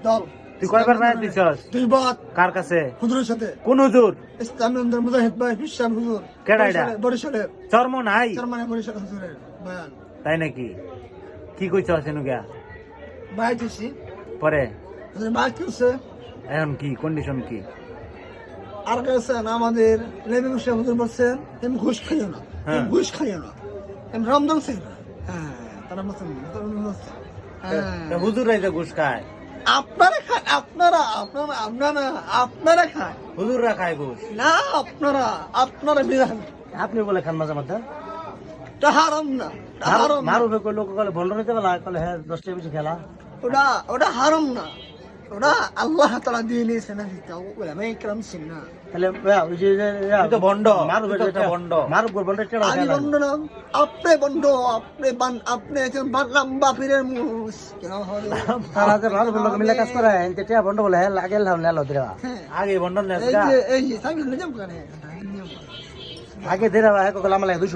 দল তুই কয়বার বায়াত দিছস? 2 বার। কার কাছে? হুজুরের সাথে। কোন হুজুর? ইসলামী আন্দোলন মুজাহিদ ভাই বিশ্বাস হুজুর। কেডা এটা? বরিশালে চর্ম নাই চেয়ারম্যান বরিশাল হুজুরের বয়ান। তাই নাকি? কি কইছস এনু গিয়া? ভাই দিছি পরে হুজুর ভাই করছে। এখন কি কন্ডিশন কি? আর কাছেন আমাদের লেবি মুসা হুজুর বলছেন তুমি ঘুষ খাইও না, তুমি ঘুষ খাইও না, তুমি রমজান চাই না। হ্যাঁ তারা বলছেন হ্যাঁ হুজুর রাইতে ঘুষ খায়? আপনারা খান, আপনারা খান হুজুররা খায় ঘুষ? না, আপনারা বিধান আপনি বলে খান মাঝে মাঝে তা হারাম না, তা হারাম না। মারুফে কই লোক কলে বন্ধ হইতে বলা কলে হ্যাঁ 10টা বেশি খেলা ওটা হারাম না, ওটা আল্লাহ তাআলা দিয়ে নিয়েছে না, দিতে উলামা ইকরাম ছিলেন না। তাহলে ওই যে তুই তো বন্ড, মারুফে তুই তো বন্ড। মারুফ বন্ধ টেড়া আমি খেলা বন্ধ না, আপনি একজন লম্বা পীরের মুস কেন হলো? তারা যে মারুফের লোক মিলে কাজ করে এনতে টেড়া বন্ধ বলে হ্যাঁ লাগে লাও নেলো দেবা হ্যাঁ, আগে বন্ডন এই নেসগা যে সাইকেল নিয়ে যাও কেন? আগে দেরা হ্যাঁ কলা মালে 200